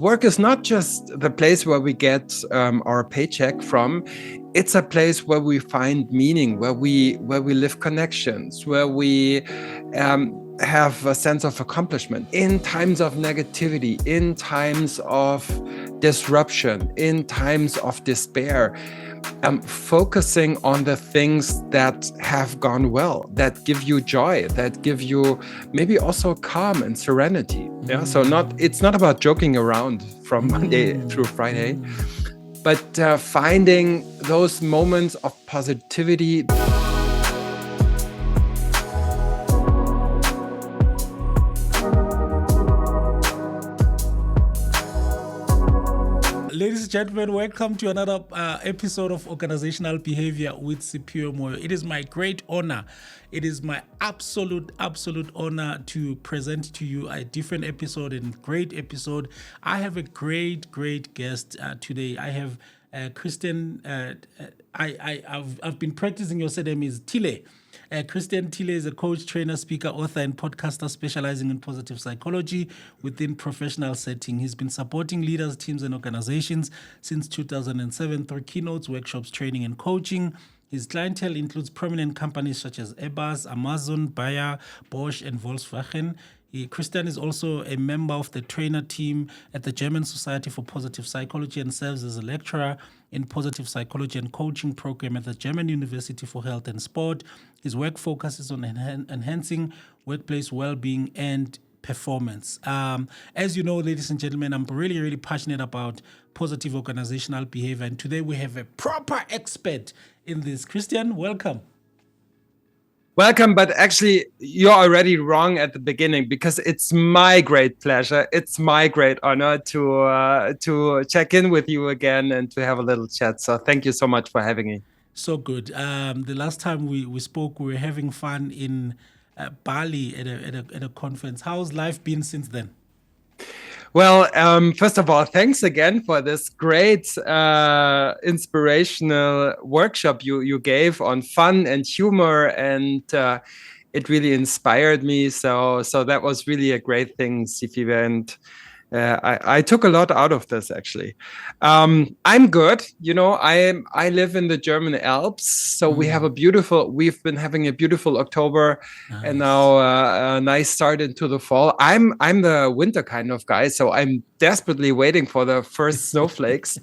Work is not just the place where we get our paycheck from. It's a place where we find meaning, where we live connections, where we have a sense of accomplishment in times of negativity, in times of disruption, in times of despair. Focusing on the things that have gone well, that give you joy, that give you maybe also calm and serenity. Yeah. So it's not about joking around from Monday through Friday, but finding those moments of positivity. Ladies and gentlemen, welcome to another episode of Organizational Behavior with Siphiwe Moyo. It is my great honor. It is my absolute honor to present to you a different episode and great episode. I have a great guest today. I have Christian. I've been practicing your surname is Thiele. Christian Thiele is a coach, trainer, speaker, author, and podcaster specializing in positive psychology within professional setting. He's been supporting leaders, teams, and organizations since 2007 through keynotes, workshops, training, and coaching. His clientele includes prominent companies such as Airbus, Amazon, Bayer, Bosch, and Volkswagen. Christian is also a member of the trainer team at the German Society for Positive Psychology and serves as a lecturer in positive psychology and coaching program at the German University for Health and Sport. His work focuses on enhancing workplace well-being and performance. As you know, ladies and gentlemen, I'm really passionate about positive organizational behavior, and today we have a proper expert in this. Christian, welcome. Welcome, but actually you're already wrong at the beginning, because it's my great pleasure. It's my great honor to check in with you again and to have a little chat. So thank you so much for having me. So good. The last time we spoke, we were having fun in Bali at a conference. How's life been since then? Well, first of all, thanks again for this great inspirational workshop you gave on fun and humor, and it really inspired me. So that was really a great thing, Siphiwe, and I took a lot out of this, actually. I'm good. You know, I live in the German Alps, so we've been having a beautiful October. Nice. And now a nice start into the fall. I'm the winter kind of guy, so I'm desperately waiting for the first snowflakes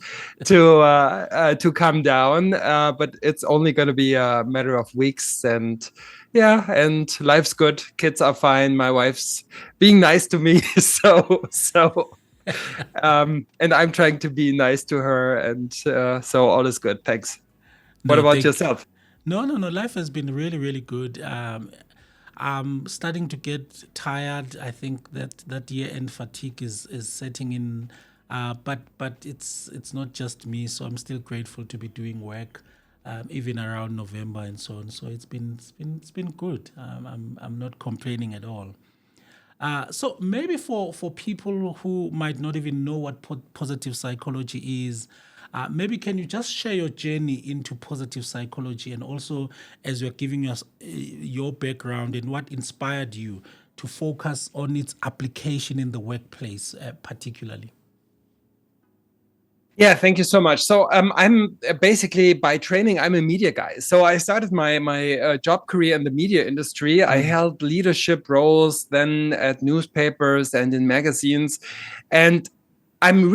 to come down. But it's only going to be a matter of weeks, and yeah, and life's good. Kids are fine. My wife's being nice to me. And I'm trying to be nice to her. And so all is good. Thanks. What about yourself? No. Life has been really good. I'm starting to get tired. I think that year-end fatigue is setting in. But it's not just me. So I'm still grateful to be doing work. Even around November and so on, so it's been good. I'm not complaining at all. So maybe for people who might not even know what positive psychology is, maybe can you just share your journey into positive psychology, and also as you're giving us your background and what inspired you to focus on its application in the workplace, particularly. Yeah, thank you so much. So I'm basically, by training, I'm a media guy. So I started my job career in the media industry. I held leadership roles then at newspapers and in magazines. And I was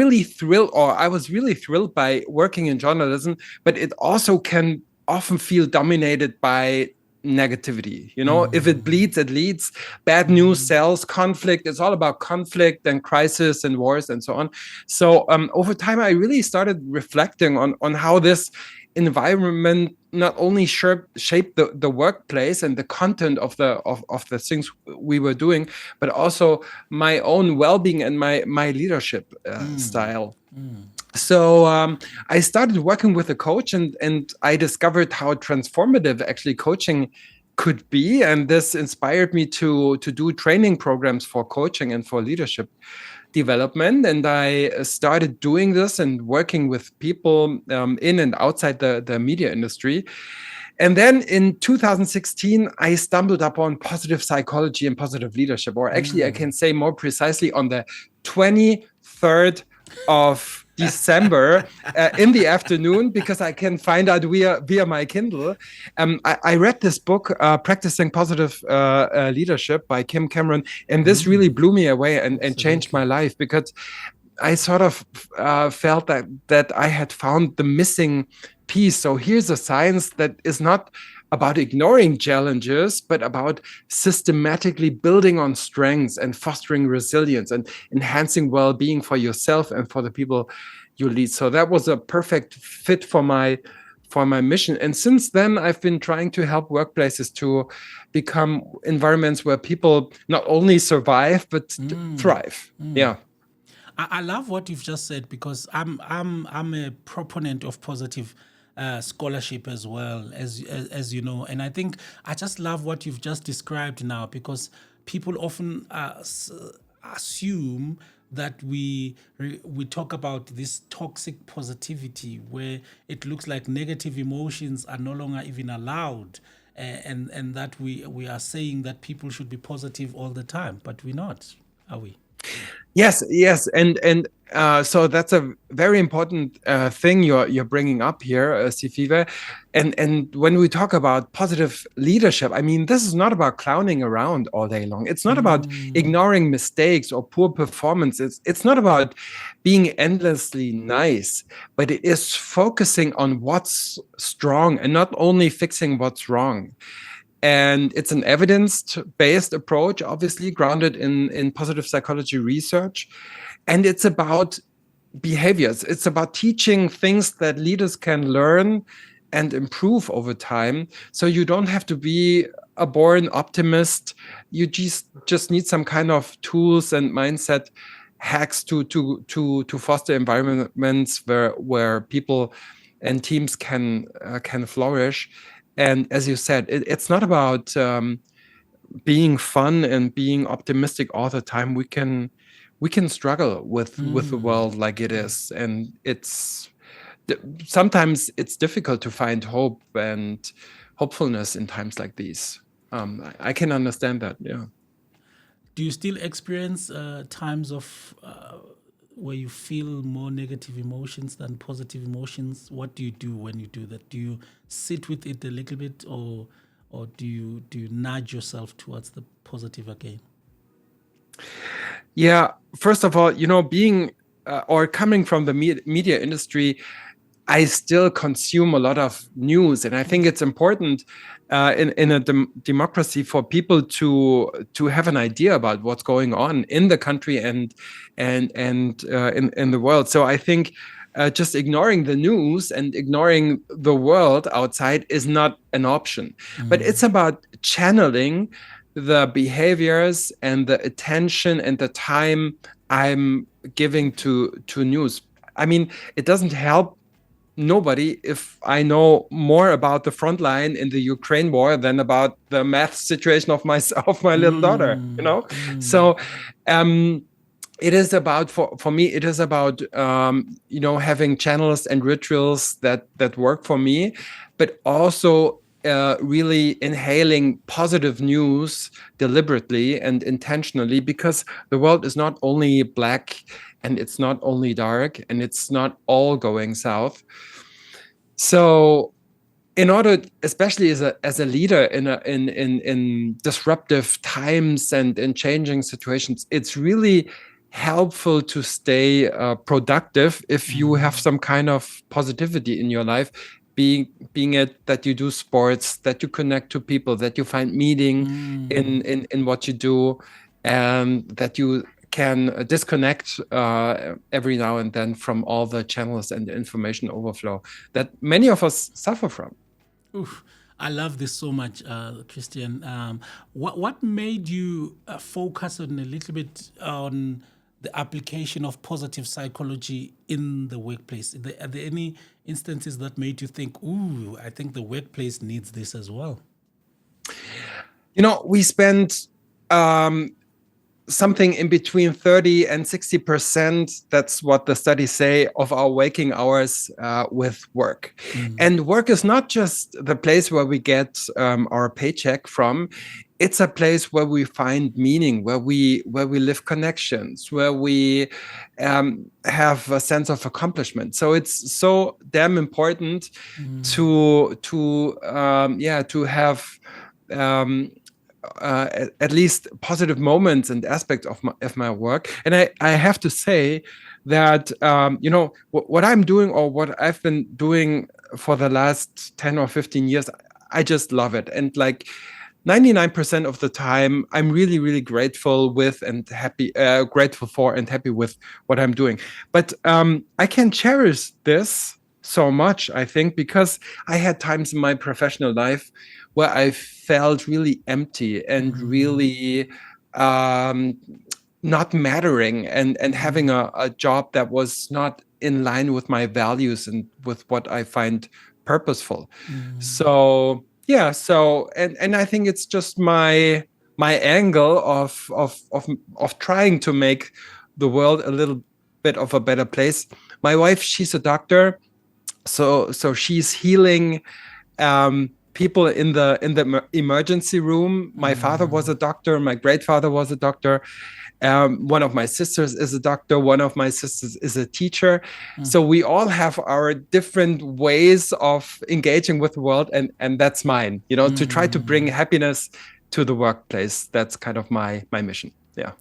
really thrilled by working in journalism, but it also can often feel dominated by negativity. You know, if it bleeds, it leads. Bad news sells. Conflict, it's all about conflict and crisis and wars and so on. So over time, I really started reflecting on how this environment not only shaped the workplace and the content of the things we were doing, but also my own well-being and my leadership style. So I started working with a coach, and I discovered how transformative actually coaching could be. And this inspired me to do training programs for coaching and for leadership development. And I started doing this and working with people in and outside the media industry. And then in 2016, I stumbled upon positive psychology and positive leadership, or actually I can say more precisely on the 23rd of December in the afternoon, because I can find out via my Kindle. I read this book, Practicing Positive Leadership by Kim Cameron, and this really blew me away and changed my life, because I sort of felt that I had found the missing piece. So here's a science that is not about ignoring challenges, but about systematically building on strengths and fostering resilience and enhancing well-being for yourself and for the people you lead. So that was a perfect fit for my mission. And since then, I've been trying to help workplaces to become environments where people not only survive, but thrive. Yeah. I love what you've just said, because I'm a proponent of positive scholarship as well, as you know, and I think I just love what you've just described now, because people often assume that we talk about this toxic positivity, where it looks like negative emotions are no longer even allowed, and that we are saying that people should be positive all the time, but we're not, are we? Yes, and so that's a very important thing you're bringing up here, Siphiwe. And when we talk about positive leadership, I mean, this is not about clowning around all day long. It's not about ignoring mistakes or poor performances. It's not about being endlessly nice, but it is focusing on what's strong and not only fixing what's wrong. And it's an evidence-based approach, obviously grounded in positive psychology research. And it's about behaviors. It's about teaching things that leaders can learn and improve over time. So you don't have to be a born optimist. You just need some kind of tools and mindset hacks to foster environments where people and teams can flourish. And as you said, it's not about being fun and being optimistic all the time. We can struggle with the world like it is, and sometimes it's difficult to find hope and hopefulness in times like these. I can understand that. Yeah. Do you still experience times of where you feel more negative emotions than positive emotions? What do you do when you do that? Do you sit with it a little bit, or do you nudge yourself towards the positive again? Yeah, first of all, being or coming from the media industry, I still consume a lot of news, and I think it's important in a democracy for people to have an idea about what's going on in the country and in the world. So I think just ignoring the news and ignoring the world outside is not an option. But it's about channeling the behaviors and the attention and the time I'm giving to news. I mean, it doesn't help nobody if I know more about the front line in the Ukraine war than about the math situation of my little daughter, So it is about, for me, it is about having channels and rituals that work for me, but also really inhaling positive news deliberately and intentionally, because the world is not only black and it's not only dark and it's not all going south. So in order, especially as a leader in disruptive times and in changing situations, it's really helpful to stay productive if you have some kind of positivity in your life, being it that you do sports, that you connect to people, that you find meaning in what you do, and that you can disconnect every now and then from all the channels and the information overflow that many of us suffer from. Oof. I love this so much, Christian. What made you focus on a little bit on the application of positive psychology in the workplace? Are there any instances that made you think, ooh, I think the workplace needs this as well? We spend something in between 30 and 60%, that's what the studies say, of our waking hours with work. And work is not just the place where we get our paycheck from. it's a place where we find meaning, where we live connections, where we have a sense of accomplishment. So it's so damn important to have at least positive moments and aspects of my work. And I have to say that what I'm doing, or what I've been doing for the last 10 or 15 years, I just love it. And like 99% of the time, I'm really, really grateful with and happy, grateful for and happy with what I'm doing. But I can cherish this so much, I think, because I had times in my professional life where I felt really empty and really not mattering, and having a job that was not in line with my values and with what I find purposeful. So yeah, and I think it's just my angle of trying to make the world a little bit of a better place. My wife, she's a doctor, so she's healing people in the emergency room. My father was a doctor. My great father was a doctor. One of my sisters is a doctor. One of my sisters is a teacher. So we all have our different ways of engaging with the world, and that's mine. To try to bring happiness to the workplace. That's kind of my mission. Yeah.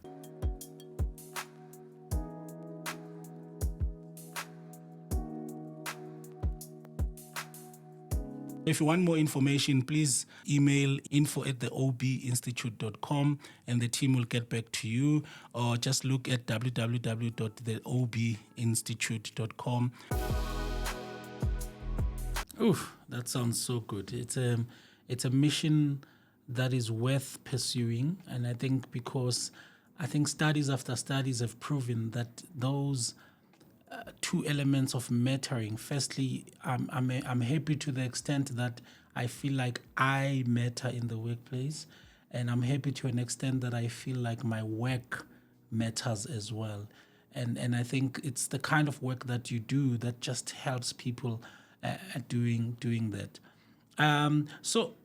If you want more information, please email info@theobinstitute.com and the team will get back to you, or just look at www.theobinstitute.com. Oof, that sounds so good. It's a mission that is worth pursuing, and I think because studies after studies have proven that those two elements of mattering. Firstly, I'm happy to the extent that I feel like I matter in the workplace, and I'm happy to an extent that I feel like my work matters as well. And I think it's the kind of work that you do that just helps people doing that. So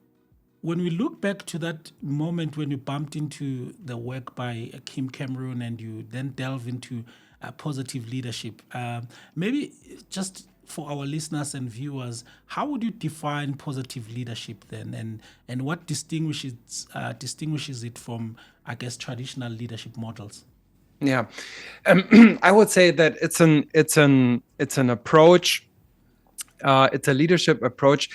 when we look back to that moment when you bumped into the work by Kim Cameron, and you then delve into positive leadership, maybe just for our listeners and viewers, how would you define positive leadership then, and what distinguishes it from, I guess, traditional leadership models? Yeah, I would say that it's an approach. It's a leadership approach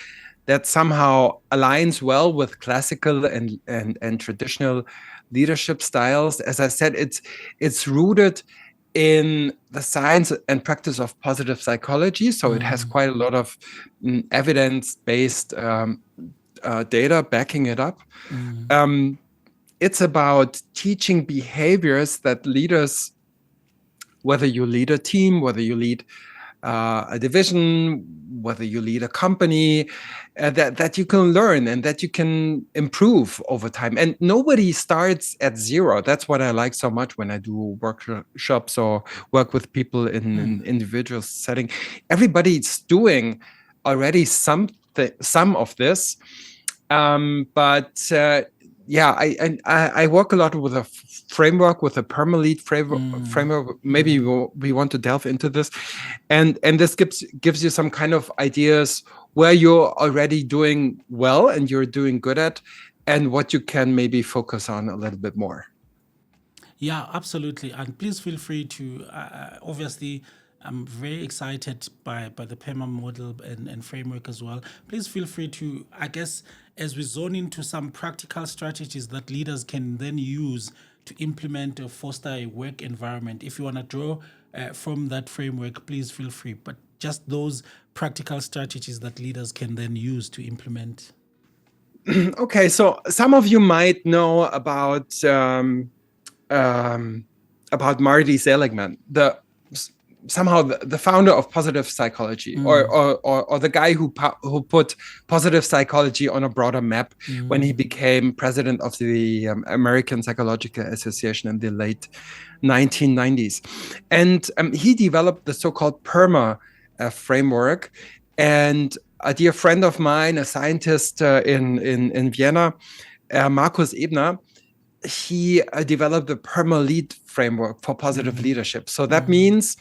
that somehow aligns well with classical and traditional leadership styles. As I said, it's rooted in the science and practice of positive psychology. So it has quite a lot of evidence-based data backing it up. It's about teaching behaviors that leaders, whether you lead a team, whether you lead a division, whether you lead a company, that you can learn and that you can improve over time. And nobody starts at zero. That's what I like so much when I do workshops or work with people in an individual setting. Everybody's doing already some of this. I work a lot with a framework, with a PERMA-Lead framework. Maybe we want to delve into this, and this gives you some kind of ideas where you're already doing well and you're doing good at, and what you can maybe focus on a little bit more. Yeah, absolutely. And please feel free to, obviously, I'm very excited by the PERMA model and framework as well. Please feel free to, I guess, as we zone into some practical strategies that leaders can then use to implement or foster a work environment. If you want to draw from that framework, please feel free. But just those practical strategies that leaders can then use to implement. Okay, so some of you might know about Marty Seligman, the founder of positive psychology, or the guy who put positive psychology on a broader map when he became president of the American Psychological Association in the late 1990s. And he developed the so-called PERMA framework. And a dear friend of mine, a scientist in Vienna, Markus Ebner, he developed the PERMA-Lead Framework for positive leadership. So that means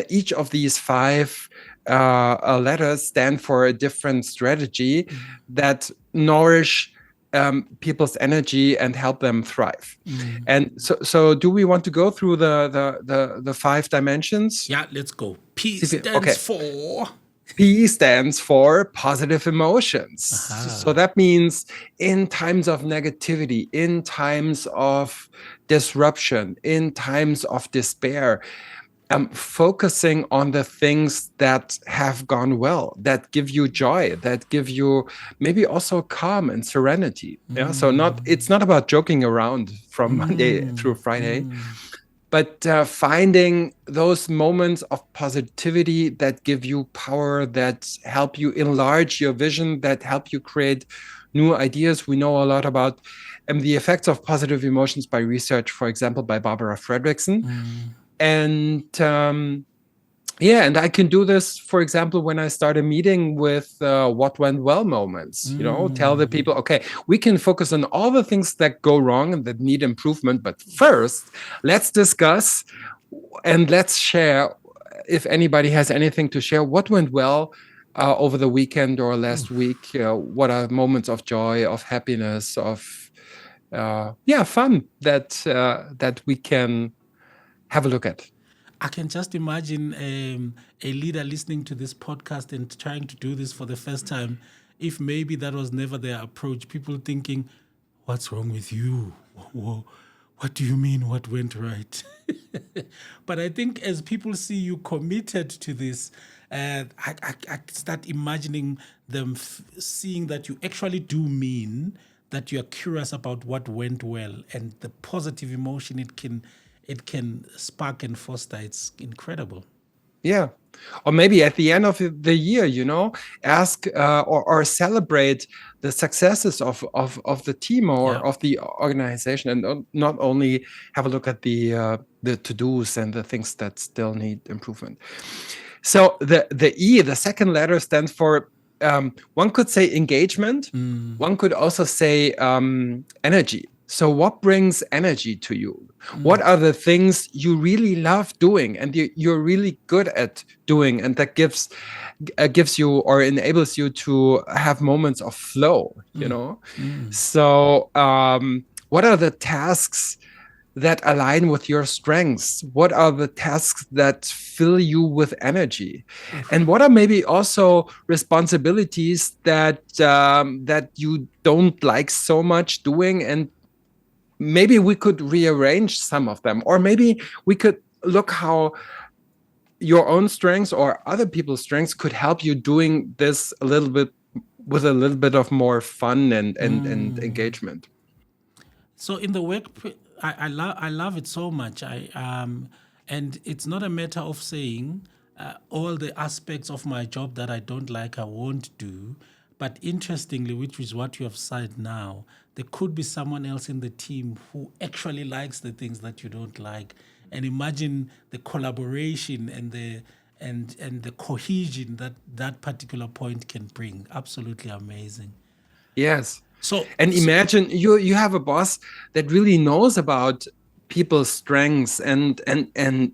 each of these 5 letters stand for a different strategy that nourish people's energy and help them thrive. And so do we want to go through the 5 dimensions? Yeah, let's go. P stands for... P stands for positive emotions. So that means in times of negativity, in times of disruption, in times of despair, focusing on the things that have gone well, that give you joy, that give you maybe also calm and serenity. Yeah. So it's not about joking around from Monday through Friday, but finding those moments of positivity that give you power, that help you enlarge your vision, that help you create new ideas. We know a lot about the effects of positive emotions by research, for example, by Barbara Fredrickson. And and I can do this, for example, when I start a meeting with what went well moments, tell the people, okay, we can focus on all the things that go wrong and that need improvement. But first, let's discuss and let's share, if anybody has anything to share, what went well over the weekend or last week. What are moments of joy, of happiness, of fun that we can have a look at. I can just imagine a leader listening to this podcast and trying to do this for the first time. If maybe that was never their approach, people thinking, what's wrong with you? What do you mean? What went right? But I think as people see you committed to this, I start imagining them seeing that you actually do mean that you are curious about what went well and the positive emotion it can spark and foster. It's incredible. Yeah. Or maybe at the end of the year, ask or celebrate the successes of the team or of the organization, and not only have a look at the to-dos and the things that still need improvement. So the E, the second letter, stands for, one could say engagement. One could also say energy. So what brings energy to you? What are the things you really love doing and you're really good at doing, and that gives you or enables you to have moments of flow, So what are the tasks that align with your strengths? What are the tasks that fill you with energy? And what are maybe also responsibilities that you don't like so much doing, and maybe we could rearrange some of them, or maybe we could look how your own strengths or other people's strengths could help you doing this a little bit with a little bit of more fun and engagement. So in the work, I love it so much. And it's not a matter of saying all the aspects of my job that I don't like, I won't do. But interestingly, which is what you have said now, there could be someone else in the team who actually likes the things that you don't like. And imagine the collaboration and the cohesion that particular point can bring. Absolutely amazing. Yes. And imagine you have a boss that really knows about people's strengths and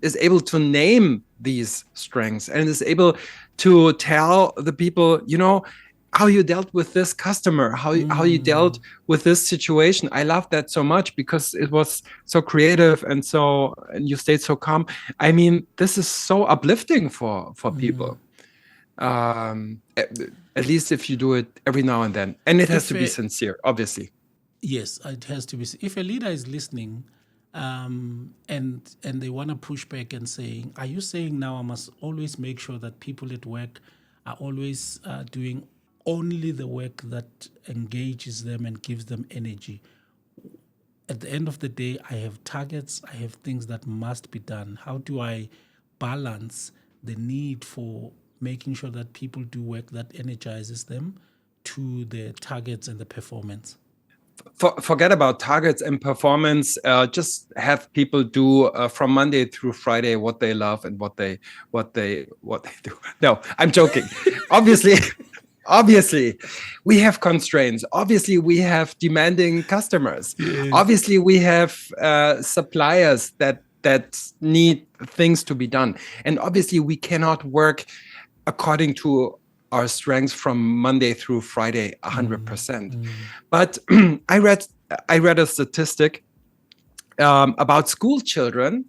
is able to name these strengths and is able to tell the people, how you dealt with this customer, how you dealt with this situation. I love that so much because it was so creative and you stayed so calm. I mean, this is so uplifting for people. At least if you do it every now and then, and it has to be sincere, obviously. Yes, it has to be. If a leader is listening, and they want to push back and saying, "Are you saying now I must always make sure that people at work are always doing only the work that engages them and gives them energy?" At the end of the day, I have targets, I have things that must be done. How do I balance the need for making sure that people do work that energizes them to the targets and the performance? Forget about targets and performance. Just have people do from Monday through Friday what they love and what they do. No, I'm joking. Obviously, Obviously, we have constraints. Obviously, we have demanding customers. Yes. Obviously, we have suppliers that need things to be done. And obviously, we cannot work according to our strengths from Monday through Friday 100%. But I read a statistic about school children,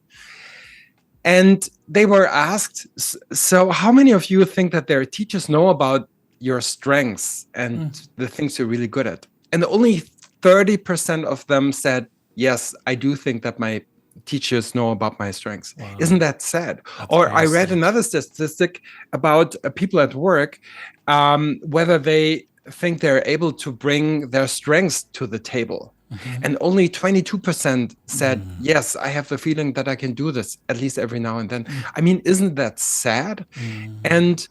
and they were asked, so how many of you think that their teachers know about your strengths and the things you're really good at? And only 30% of them said, yes, I do think that my teachers know about my strengths. Wow. Isn't that sad? That's Or I read sad. another statistic about people at work, whether they think they're able to bring their strengths to the table. And only 22% said, yes, I have the feeling that I can do this at least every now and then. I mean, isn't that sad? And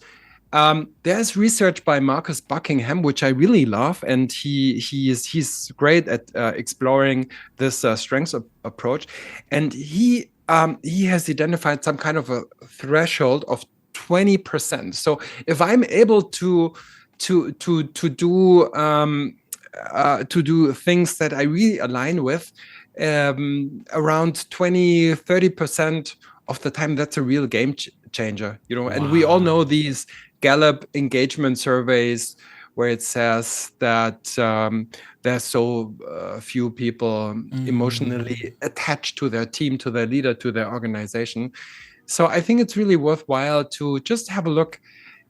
there's research by Marcus Buckingham, which I really love, and he's great at exploring this strengths approach. And he has identified some kind of a threshold of 20%. So if I'm able to do things that I really align with, around 20-30% of the time, that's a real game changer, you know. Wow. And we all know these Gallup engagement surveys where it says that there's so few people emotionally attached to their team, to their leader, to their organization. So I think it's really worthwhile to just have a look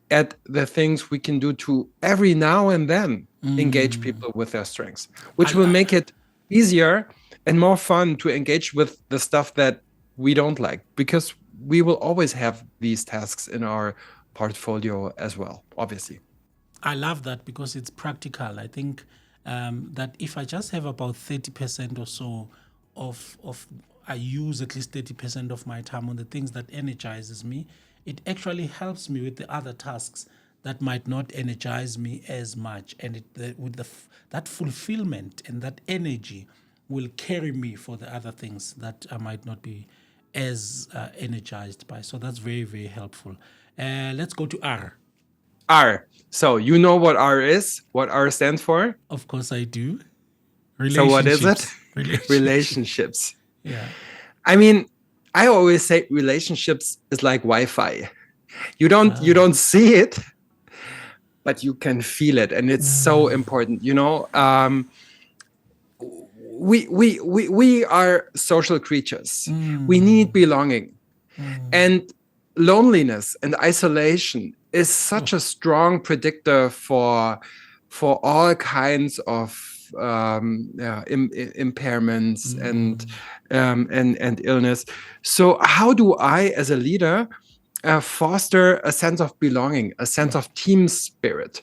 at the things we can do to every now and then engage people with their strengths, which will make it easier and more fun to engage with the stuff that we don't like, because we will always have these tasks in our portfolio as well, obviously. I love that because it's practical. I think that if I just have about 30% or so of I use at least 30% of my time on the things that energizes me, it actually helps me with the other tasks that might not energize me as much. And that fulfillment and that energy will carry me for the other things that I might not be as energized by. So that's very, very helpful. Let's go to R. R. So you know what R is? What R stands for? Of course I do. So what is it? Relationships. Yeah. I mean, I always say relationships is like Wi-Fi. You don't see it, but you can feel it, and it's so important. You know, we are social creatures. We need belonging, and loneliness and isolation is such a strong predictor for all kinds of impairments and illness. So how do I, as a leader, foster a sense of belonging, a sense of team spirit?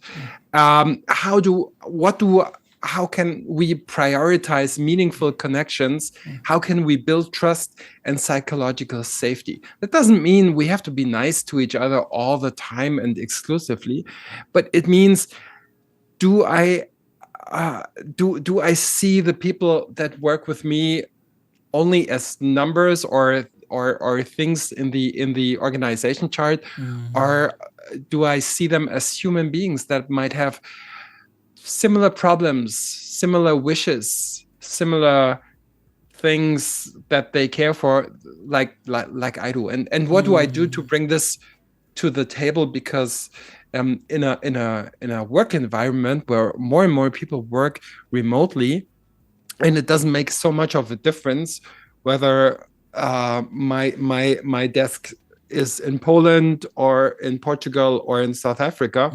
How can we prioritize meaningful connections? How can we build trust and psychological safety? That doesn't mean we have to be nice to each other all the time and exclusively, but it means, do I see the people that work with me only as numbers or things in the organization chart, or do I see them as human beings that might have similar problems, similar wishes, similar things that they care for, like I do? And what do I do to bring this to the table? Because in a work environment where more and more people work remotely, and it doesn't make so much of a difference whether my desk is in Poland or in Portugal or in South Africa,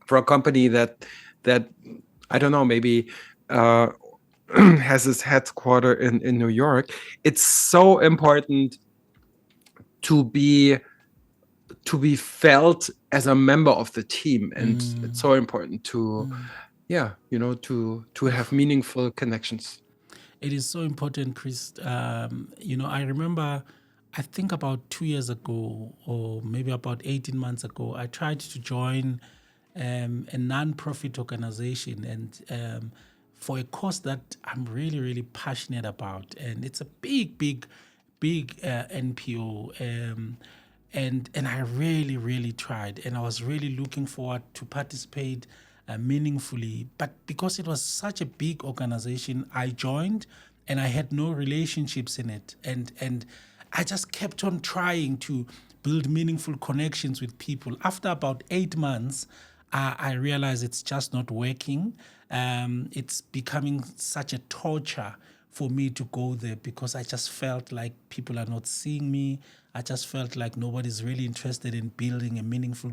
for a company that I don't know, maybe has its headquarters in New York. It's so important to be felt as a member of the team, and it's so important to to have meaningful connections. It is so important, Chris. I remember, I think about 2 years ago, or maybe about 18 months ago, I tried to join a non-profit organization, and for a cause that I'm really, really passionate about. And it's a big NPO. And I really, really tried, and I was really looking forward to participate meaningfully. But because it was such a big organization, I joined, and I had no relationships in it, and I just kept on trying to build meaningful connections with people. After about 8 months, I realized it's just not working. It's becoming such a torture for me to go there, because I just felt like people are not seeing me. I just felt like nobody's really interested in building a meaningful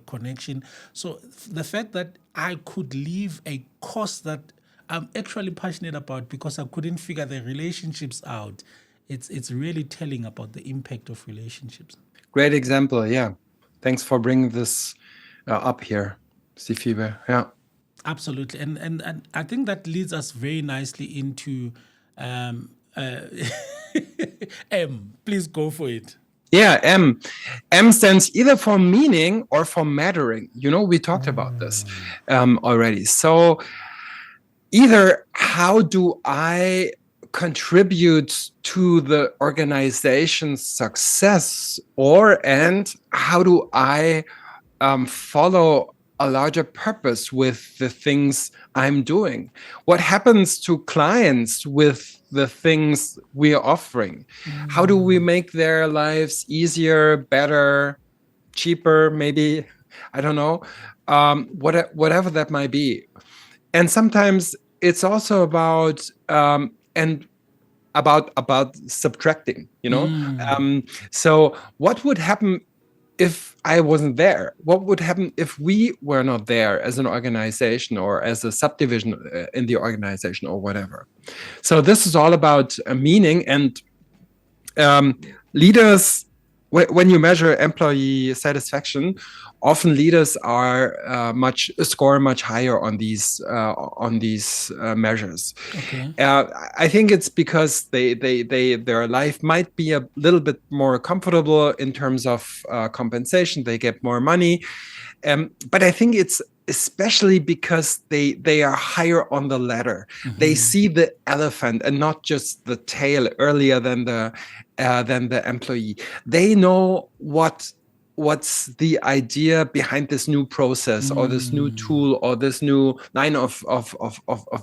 connection. So the fact that I could leave a course that I'm actually passionate about because I couldn't figure the relationships out, it's really telling about the impact of relationships. Great example. Yeah. Thanks for bringing this up here, Siphiwe. Yeah. Absolutely. And I think that leads us very nicely into M. Please go for it. Yeah, M. M stands either for meaning or for mattering. We talked about this already. So either how do I contribute to the organization's success, and how do I follow a larger purpose with the things I'm doing? What happens to clients with the things we are offering? How do we make their lives easier, better, cheaper, maybe? I don't know. Whatever that might be. And sometimes it's also about subtracting, so what would happen if I wasn't there? What would happen if we were not there as an organization or as a subdivision in the organization or whatever? So this is all about meaning. And leaders, when you measure employee satisfaction, often leaders score much higher on these measures. Okay. I think it's because their life might be a little bit more comfortable in terms of compensation. They get more money, but I think it's especially because they are higher on the ladder. They see the elephant and not just the tail earlier than the employee. They know what's the idea behind this new process or this new tool or this new line of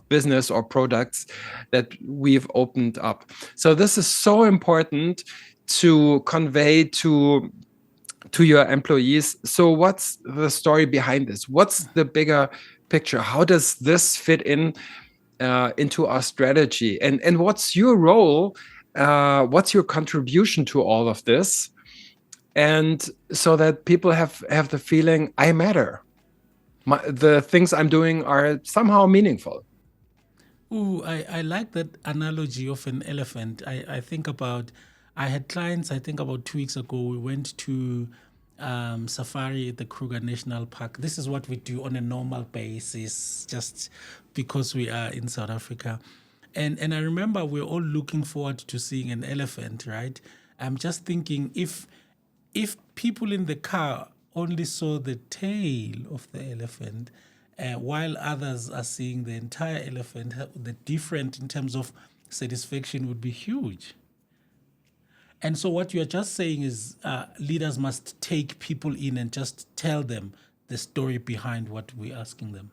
business or products that we've opened up. So this is so important to convey to your employees. So what's the story behind this? What's the bigger picture? How does this fit into our strategy? And what's your role? What's your contribution to all of this? And so that people have the feeling, I matter. The things I'm doing are somehow meaningful. Ooh, I like that analogy of an elephant. I think about, I had clients, I think about 2 weeks ago, we went to safari at the Kruger National Park. This is what we do on a normal basis, just because we are in South Africa. And I remember we're all looking forward to seeing an elephant, right? I'm just thinking, if people in the car only saw the tail of the elephant, while others are seeing the entire elephant, the difference in terms of satisfaction would be huge. And so what you're just saying is leaders must take people in and just tell them the story behind what we're asking them.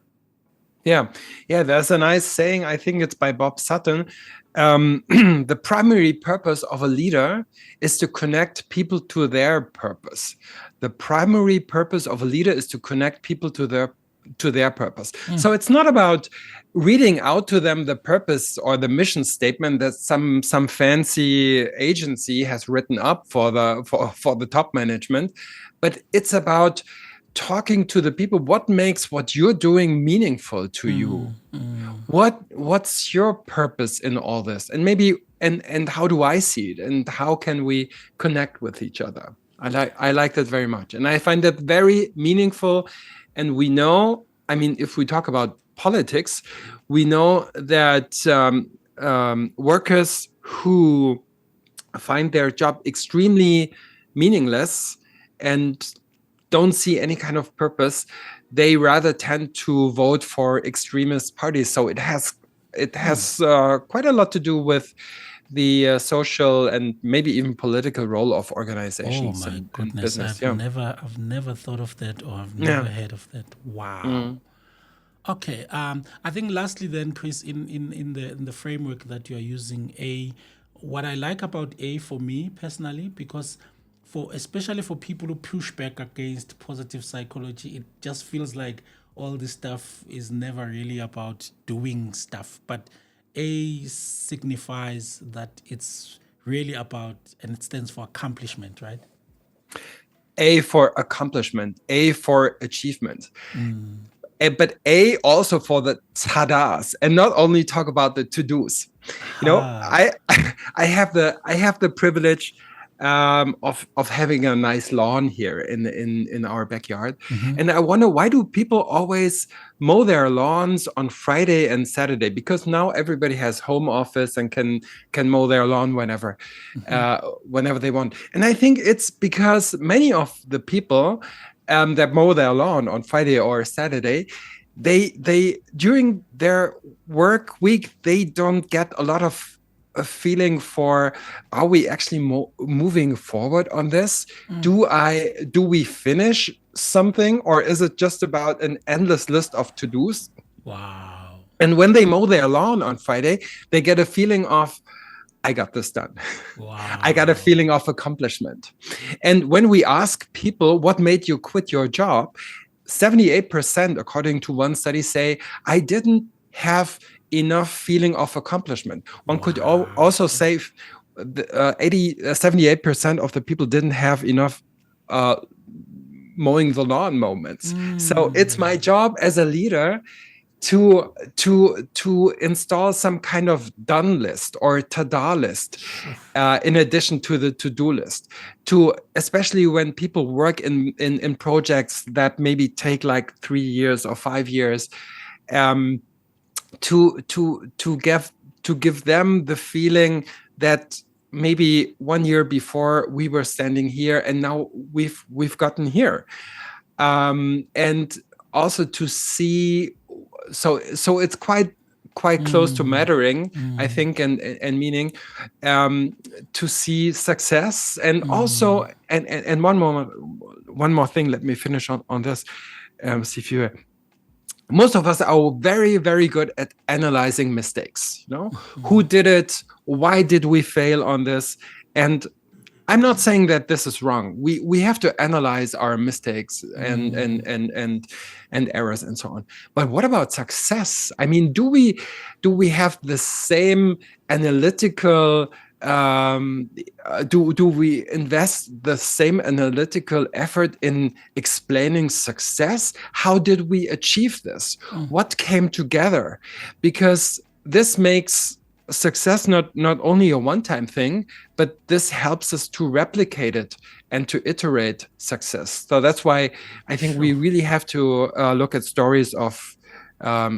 Yeah, there's a nice saying, I think it's by Bob Sutton. The primary purpose of a leader is to connect people to their purpose. The primary purpose of a leader is to connect people to their purpose. So it's not about reading out to them the purpose or the mission statement that some fancy agency has written up for the top management, but it's about talking to the people. What makes what you're doing meaningful to you? What's your purpose in all this? And maybe and how do I see it? And how can we connect with each other? I like that very much, and I find that very meaningful. And we know, I mean, if we talk about politics, we know that workers who find their job extremely meaningless and don't see any kind of purpose, they rather tend to vote for extremist parties. So it has quite a lot to do with the social and maybe even political role of Oh organizations my and goodness, business. Yeah. I've never thought of that, or I've never Yeah. heard of that. Wow. Mm. Okay. I think lastly, then, Chris, in the framework that you are using, what I like about for me personally, because especially for people who push back against positive psychology, it just feels like all this stuff is never really about doing stuff, but signifies that it's really about, and it stands for accomplishment, right? A for accomplishment, A for achievement. But A also for the tadas, and not only talk about the to-dos. Ah. I have the privilege of having a nice lawn here in our backyard, and I wonder, why do people always mow their lawns on Friday and Saturday? Because now everybody has home office and can mow their lawn whenever they want. And I think it's because many of the people that mow their lawn on Friday or Saturday, they during their work week, they don't get a lot of a feeling for, are we actually moving forward on this? Do we finish something, or is it just about an endless list of to-dos? Wow. And when they mow their lawn on Friday, they get a feeling of, I got this done. Wow. I got a feeling of accomplishment. And when we ask people, what made you quit your job? 78%, according to one study, say, I didn't have enough feeling of accomplishment. One could also say 78% of the people didn't have enough mowing the lawn moments. So it's my job as a leader to install some kind of done list or tada list in addition to the to-do list, to especially when people work in projects that maybe take like 3 years or 5 years, to give them the feeling that maybe 1 year before we were standing here and now we've gotten here, and also to see. So it's quite close to mattering, I think, and meaning, to see success, and also and one more thing. Let me finish on this, Siphiwe. Most of us are very, very good at analyzing mistakes. Who did it? Why did we fail on this? And I'm not saying that this is wrong. We have to analyze our mistakes and errors and so on. But what about success? I mean, do we have the same analytical? Do we invest the same analytical effort in explaining success? How did we achieve this? What came together? Because this makes success not only a one-time thing, but this helps us to replicate it and to iterate success. So that's why I think we really have to look at stories of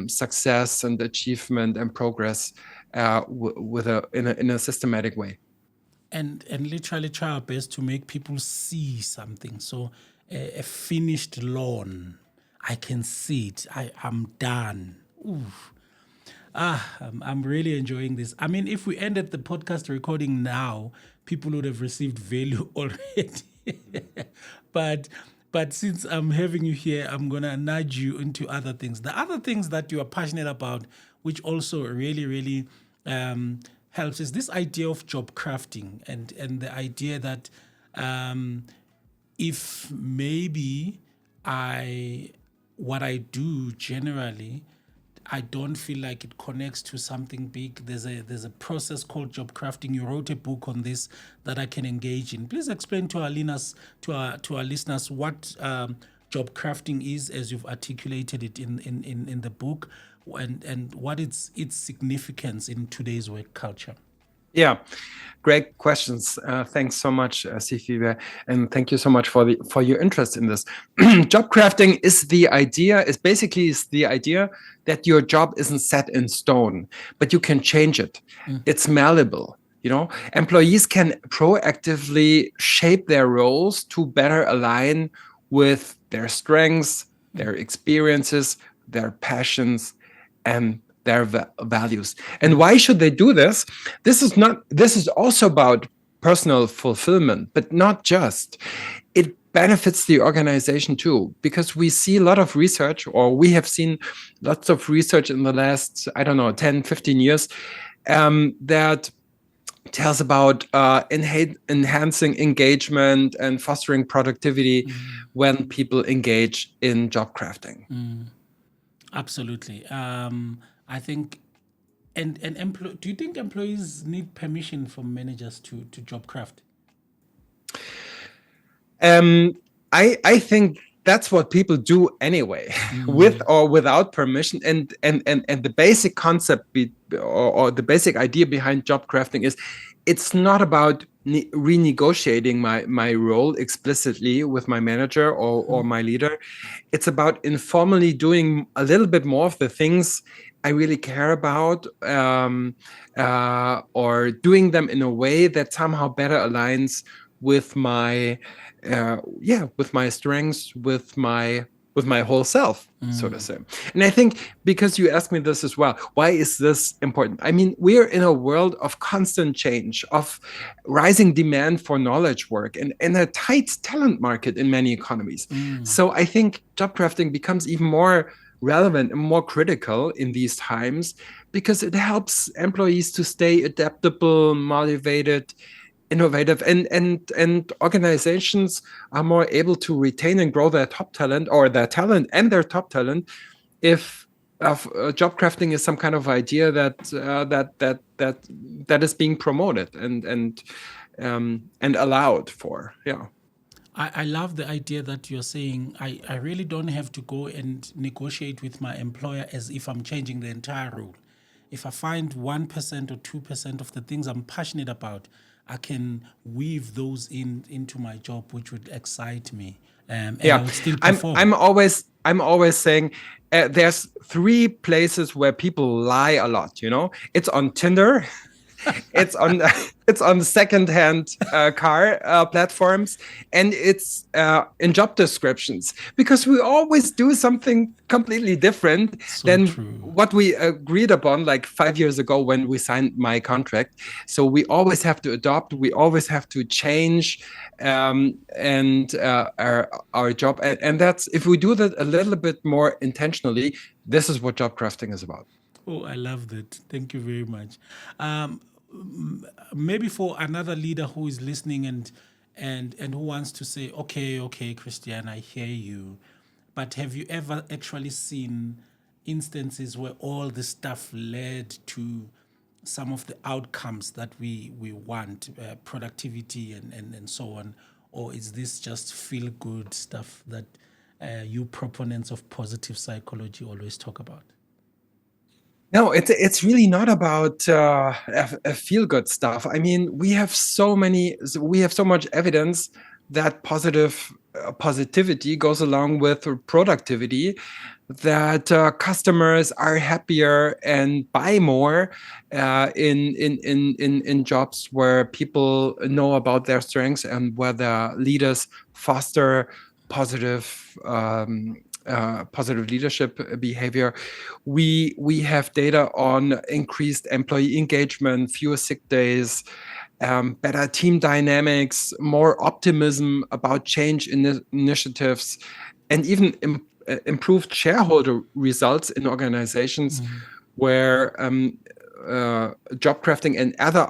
success and achievement and progress in a systematic way. And literally try our best to make people see something. So a finished lawn, I can see it. I'm done. Oof. I'm really enjoying this. I mean, if we ended the podcast recording now, people would have received value already. But since I'm having you here, I'm gonna nudge you into other things. The other things that you are passionate about, which also really, really helps, is this idea of job crafting and the idea that if maybe what I do generally, I don't feel like it connects to something big. There's a process called job crafting. You wrote a book on this that I can engage in. Please explain to our listeners what job crafting is, as you've articulated it in the book, and what its significance in today's work culture. Yeah, great questions. Thanks so much, Siphiwe, and thank you so much for your interest in this. Job crafting is the idea that your job isn't set in stone, but you can change it. It's malleable. Employees can proactively shape their roles to better align with their strengths, their experiences, their passions, and their values. And why should they do this? This is also about personal fulfillment, but not just. It benefits the organization too, because we see a lot of research, or we have seen lots of research in the last, I don't know, 10, 15 years, that tells about enhancing engagement and fostering productivity when people engage in job crafting. Absolutely. I think, and do you think employees need permission from managers to job craft? I think that's what people do anyway, with or without permission. And the basic concept or the basic idea behind job crafting is, it's not about renegotiating my role explicitly with my manager or my leader. It's about informally doing a little bit more of the things I really care about, or doing them in a way that somehow better aligns with my with my strengths, with my whole self, so to say. And I think, because you asked me this as well, why is this important? I mean, we're in a world of constant change, of rising demand for knowledge work, and a tight talent market in many economies. So I think job crafting becomes even more relevant and more critical in these times, because it helps employees to stay adaptable, motivated, innovative, and organizations are more able to retain and grow their top talent, or their talent and their top talent, if job crafting is some kind of idea that is being promoted and allowed for. Yeah. I love the idea that you're saying I really don't have to go and negotiate with my employer as if I'm changing the entire rule. If I find 1% or 2% of the things I'm passionate about, I can weave those into my job, which would excite me. And I would still perform. I'm always saying, there's 3 places where people lie a lot. It's on Tinder. It's on secondhand car platforms, and it's in job descriptions, because we always do something completely different than what we agreed upon like 5 years ago when we signed my contract. So we always have to adopt, we always have to change, and our job, and that's, if we do that a little bit more intentionally, this is what job crafting is about. Oh, I love that. Thank you very much. Maybe for another leader who is listening and who wants to say, okay, Christian, I hear you, but have you ever actually seen instances where all this stuff led to some of the outcomes that we want, productivity and so on? Or is this just feel good stuff that you proponents of positive psychology always talk about? No, it's really not about feel good stuff. I mean, we have so much evidence that positivity goes along with productivity, that customers are happier and buy more in jobs where people know about their strengths, and where the leaders foster positive positive leadership behavior. We have data on increased employee engagement, fewer sick days, better team dynamics, more optimism about change initiatives, and even improved shareholder results in organizations where job crafting and other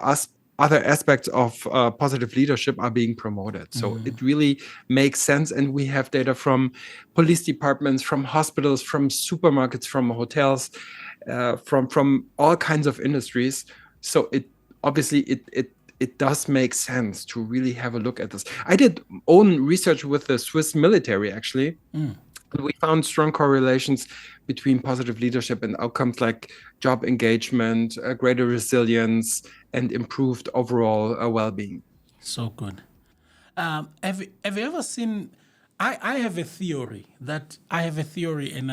aspects of positive leadership are being promoted. So it really makes sense. And we have data from police departments, from hospitals, from supermarkets, from hotels, from all kinds of industries. So it does make sense to really have a look at this. I did own research with the Swiss military, actually. We found strong correlations between positive leadership and outcomes like job engagement, greater resilience, and improved overall well-being. So good. Have you ever seen? I have a theory, and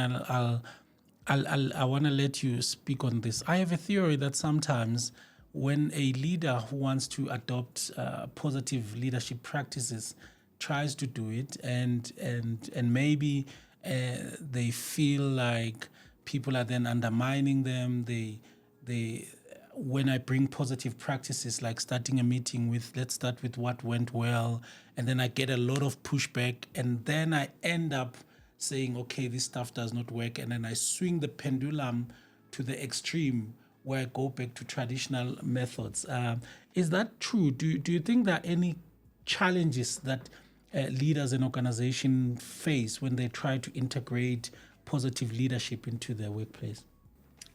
I want to let you speak on this. I have a theory that sometimes when a leader who wants to adopt positive leadership practices tries to do it, and maybe they feel like people are then undermining them. They when I bring positive practices like starting a meeting with, let's start with what went well, and then I get a lot of pushback, and then I end up saying, okay, this stuff does not work, and then I swing the pendulum to the extreme where I go back to traditional methods. Is that true? Do you think there are any challenges that leaders and organizations face when they try to integrate positive leadership into their workplace?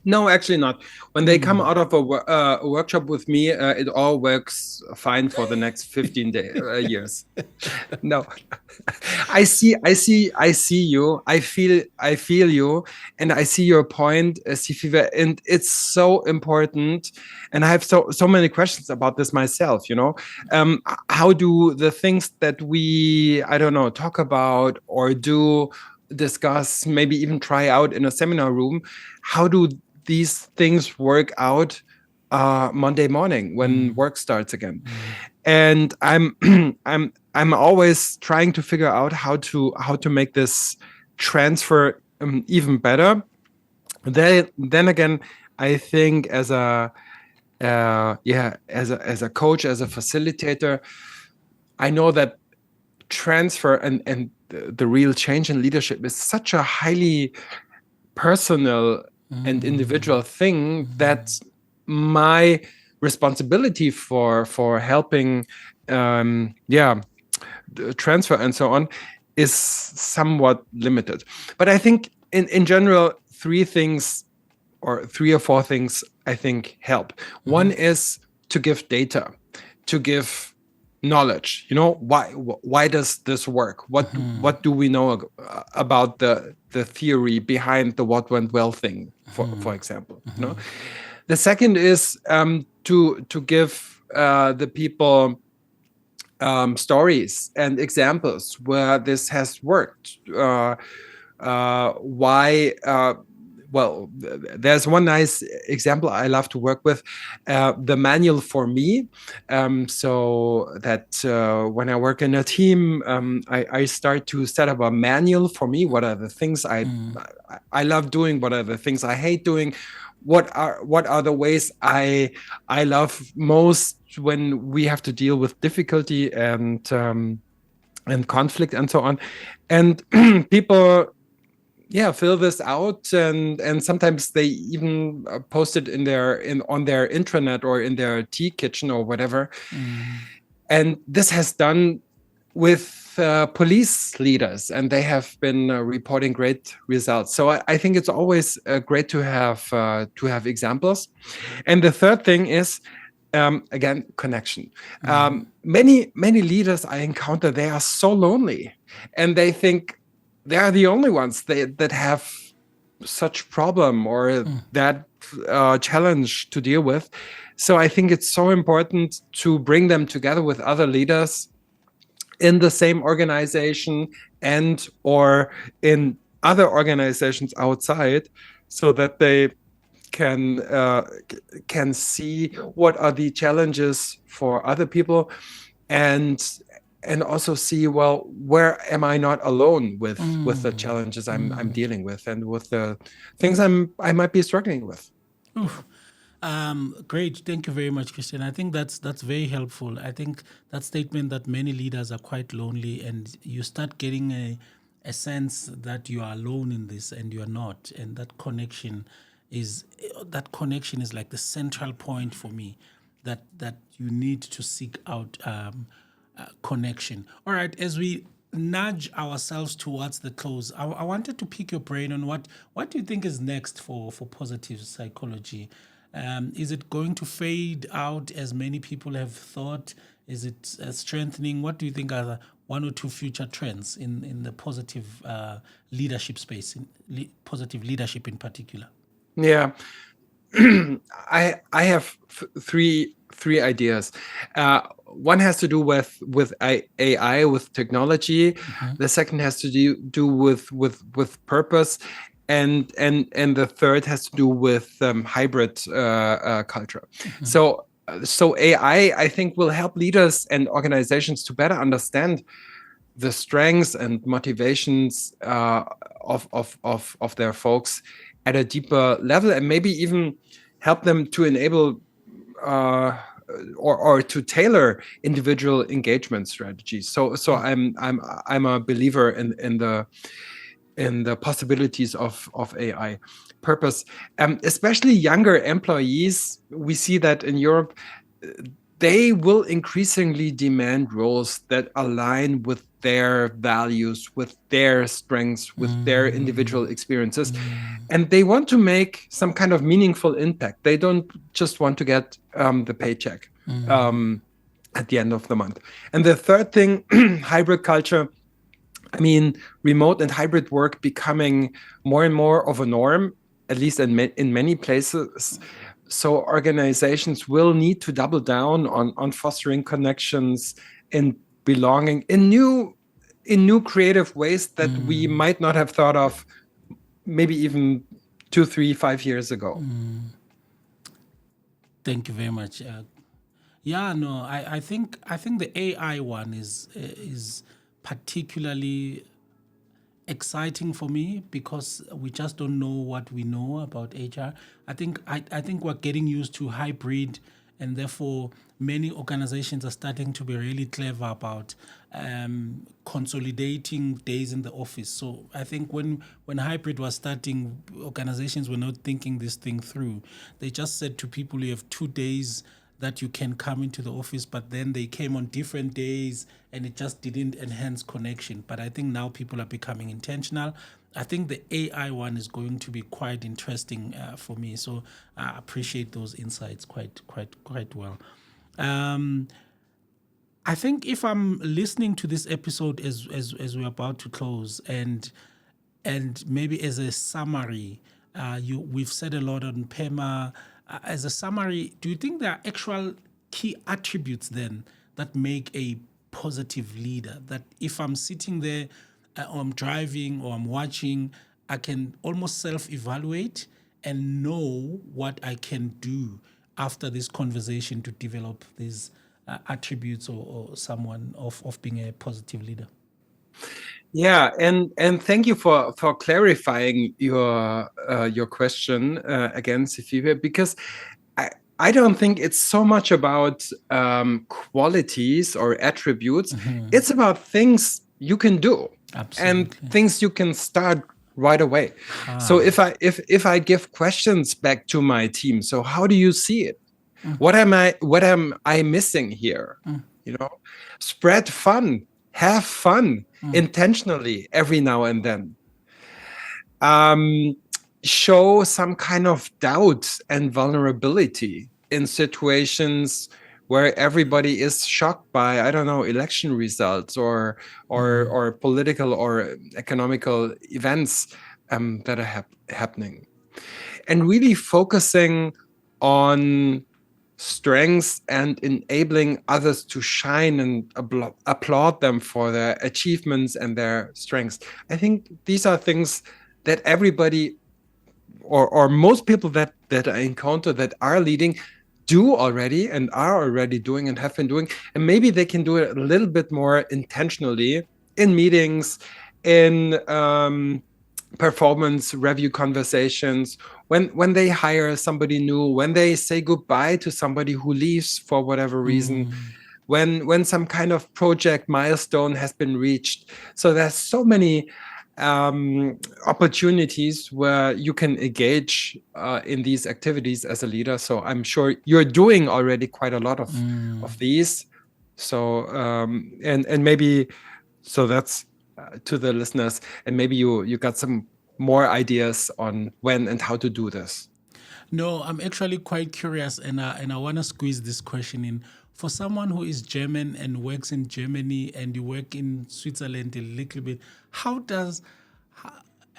No, actually not. When they come out of a workshop with me, it all works fine for the next 15 years. No, I see you. I feel you, and I see your point, Siphiwe, and it's so important. And I have so many questions about this myself. How do the things that we, I don't know, talk about or do, discuss, maybe even try out in a seminar room, how do these things work out Monday morning when work starts again? And I'm always trying to figure out how to make this transfer even better. Then again, I think as a coach, as a facilitator, I know that transfer and the real change in leadership is such a highly personal and individual thing that my responsibility for helping transfer and so on is somewhat limited. But I think in general, three or four things I think help. One is to give data, to give knowledge. Why does this work? What do we know about the theory behind the what went well thing, for example? The second is to give the people stories and examples where this has worked. Why? Well, there's one nice example I love to work with, the manual for me. So that when I work in a team, I start to set up a manual for me. What are the things I love doing? What are the things I hate doing? What are the ways I love most when we have to deal with difficulty and conflict and so on? And people fill this out, and sometimes they even post it on their intranet or in their tea kitchen or whatever. And this has done with police leaders, and they have been reporting great results. So I think it's always great to have examples. And the third thing is, again, connection. Many leaders I encounter, they are so lonely, and they think they are the only ones that have such problem or that challenge to deal with. So I think it's so important to bring them together with other leaders in the same organization and or in other organizations outside, so that they can see what are the challenges for other people, and also see, well, where am I not alone with the challenges I'm dealing with, and with the things I might be struggling with. Great, thank you very much, Christian. I think that's very helpful. I think that statement that many leaders are quite lonely, and you start getting a sense that you are alone in this, and you are not, and that connection is like the central point for me, that you need to seek out connection. All right, as we nudge ourselves towards the close, I wanted to pick your brain on what do you think is next for positive psychology? Is it going to fade out as many people have thought? Is it strengthening? What do you think are the one or two future trends in the positive leadership space, positive leadership in particular? Yeah, I have three ideas. One has to do with AI, with technology. The second has to do with purpose, and the third has to do with hybrid culture. So AI, I think, will help leaders and organizations to better understand the strengths and motivations of their folks, at a deeper level, and maybe even help them to enable or to tailor individual engagement strategies. So I'm a believer in the possibilities of AI. Purpose, especially younger employees, we see that in Europe, they will increasingly demand roles that align with their values, with their strengths, with their individual experiences. And they want to make some kind of meaningful impact. They don't just want to get the paycheck at the end of the month. And the third thing, hybrid culture. I mean, remote and hybrid work becoming more and more of a norm, at least in many places. So organizations will need to double down on fostering connections and belonging in new creative ways that we might not have thought of maybe even 2, 3, 5 years ago. Thank you very much. I think the AI one is particularly exciting for me because we just don't know what we know about HR. I think we're getting used to hybrid, and therefore many organizations are starting to be really clever about consolidating days in the office. So I think when hybrid was starting, organizations were not thinking this thing through. They just said to people, you have 2 days that you can come into the office, but then they came on different days and it just didn't enhance connection. But I think now people are becoming intentional. I think the AI one is going to be quite interesting for me. So I appreciate those insights quite well. I think if I'm listening to this episode as we're about to close, and maybe as a summary, we've said a lot on PERMA. As a summary, do you think there are actual key attributes then that make a positive leader? That if I'm sitting there, or I'm driving, or I'm watching, I can almost self-evaluate and know what I can do after this conversation to develop these attributes or someone of being a positive leader? Yeah, and thank you for clarifying your question again, Siphiwe, because I don't think it's so much about qualities or attributes. It's about things you can do. Absolutely. And things you can start right away. So if I give questions back to my team, so how do you see it? What am I missing here? Spread fun, have fun intentionally every now and then. Show some kind of doubt and vulnerability in situations where everybody is shocked by, I don't know, election results or political or economical events that are happening. And really focusing on strengths and enabling others to shine and applaud them for their achievements and their strengths. I think these are things that everybody or most people that I encounter that are leading do already and are already doing and have been doing. And maybe they can do it a little bit more intentionally in meetings, in performance review conversations, when they hire somebody new, when they say goodbye to somebody who leaves for whatever reason, when some kind of project milestone has been reached. So there's so many opportunities where you can engage in these activities as a leader. So I'm sure you're doing already quite a lot of these. So and maybe so that's to the listeners, and maybe you got some more ideas on when and how to do this. No, I'm actually quite curious, and I want to squeeze this question in. For someone who is German and works in Germany, and you work in Switzerland a little bit, how does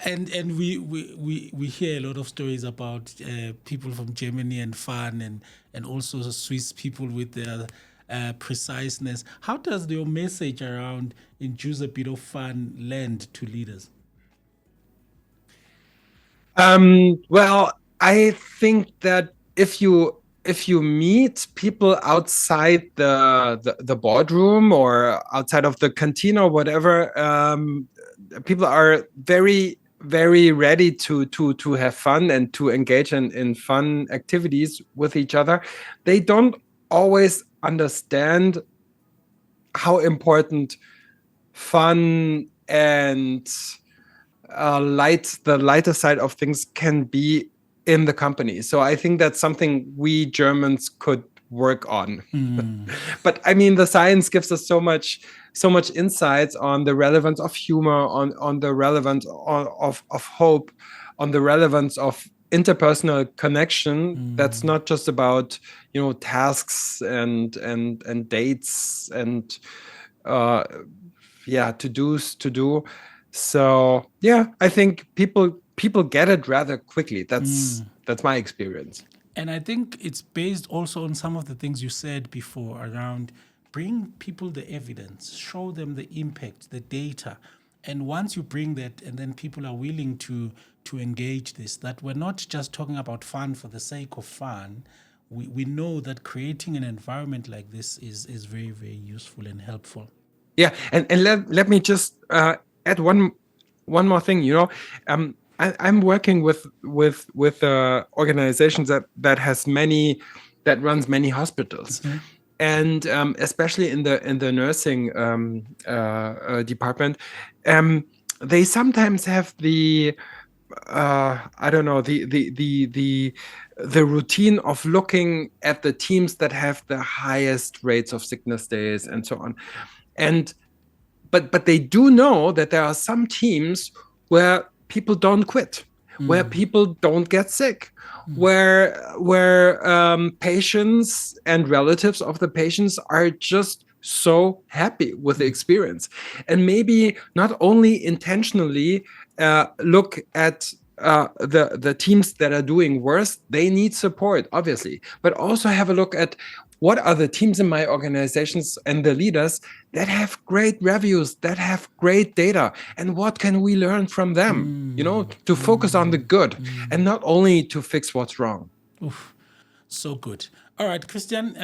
and we hear a lot of stories about people from Germany and fun, and also Swiss people with their preciseness. How does your message around induce a bit of fun land to leaders? Well, I think that if you meet people outside the boardroom or outside of the canteen or whatever, people are very very ready to have fun and to engage in fun activities with each other, they don't always understand how important fun and the lighter side of things can be in the company. So I think that's something we Germans could work on. But I mean, the science gives us so much insights on the relevance of humor, on the relevance of hope, on the relevance of interpersonal connection. That's not just about, you know, tasks and dates and to do. So yeah, I think people get it rather quickly. That's my experience. And I think it's based also on some of the things you said before around bring people the evidence, show them the impact, the data. And once you bring that, and then people are willing to engage this, that we're not just talking about fun for the sake of fun. We know that creating an environment like this is very, very useful and helpful. Yeah, and let me just add one more thing. You know, I'm working with organizations that runs many hospitals, and especially in the nursing department, they sometimes have the the routine of looking at the teams that have the highest rates of sickness days and so on, but they do know that there are some teams where people don't quit, where people don't get sick, where patients and relatives of the patients are just so happy with the experience. And maybe not only intentionally look at the teams that are doing worse, they need support, obviously, but also have a look at what are the teams in my organizations and the leaders that have great reviews, that have great data, and what can we learn from them? You know, to focus on the good and not only to fix what's wrong. Oof, so good. All right, Christian.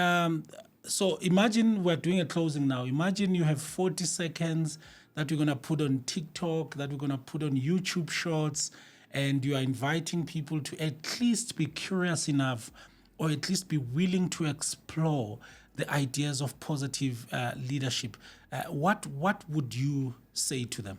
So imagine we're doing a closing now. Imagine you have 40 seconds that we're going to put on TikTok, that we're going to put on YouTube Shorts, and you are inviting people to at least be curious enough or at least be willing to explore the ideas of positive leadership. What would you say to them?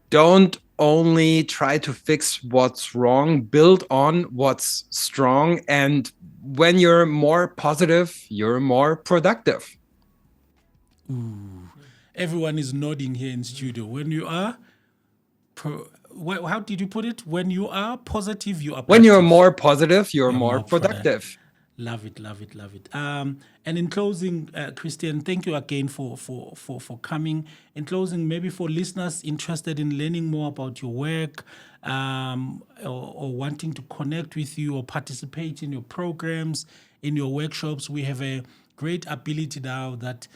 Don't only try to fix what's wrong, build on what's strong. And when you're more positive, you're more productive. Ooh. Everyone is nodding here in studio. When you are... how did you put it? When you are positive, you are productive. When you're more positive, you're more productive. Love it, love it, love it. And in closing, Christian, thank you again for coming. In closing, maybe for listeners interested in learning more about your work, or wanting to connect with you or participate in your programs, in your workshops, we have a great ability now that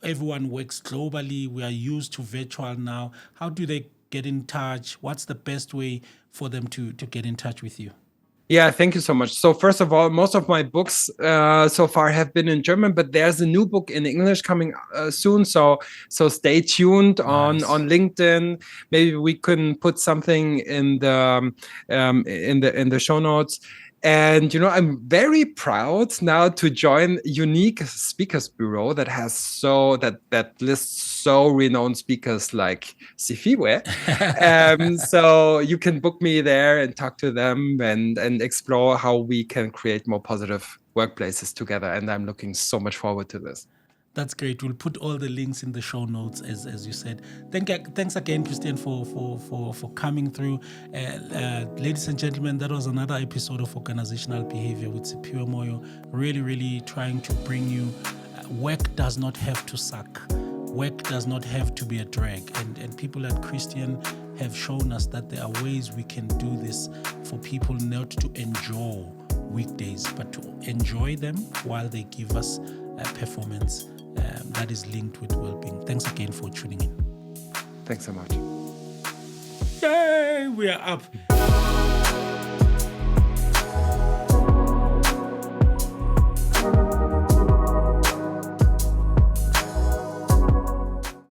everyone works globally. We are used to virtual now. How do they get in touch? What's the best way for them to get in touch with you? Yeah, thank you so much. So first of all, most of my books so far have been in German, but there's a new book in English coming soon. So stay tuned on LinkedIn. Maybe we can put something in the show notes. And, you know, I'm very proud now to join Unique Speakers Bureau that has that lists so renowned speakers like Siphiwe. So you can book me there and talk to them and explore how we can create more positive workplaces together. And I'm looking so much forward to this. That's great. We'll put all the links in the show notes, as you said. Thanks again, Christian, for coming through. Ladies and gentlemen, that was another episode of Organizational Behavior with Siphiwe Moyo. Really, really trying to bring you work does not have to suck. Work does not have to be a drag. And people at Christian have shown us that there are ways we can do this for people not to enjoy weekdays, but to enjoy them while they give us performance that is linked with well-being. Thanks again for tuning in. Thanks so much. Yay, we are up.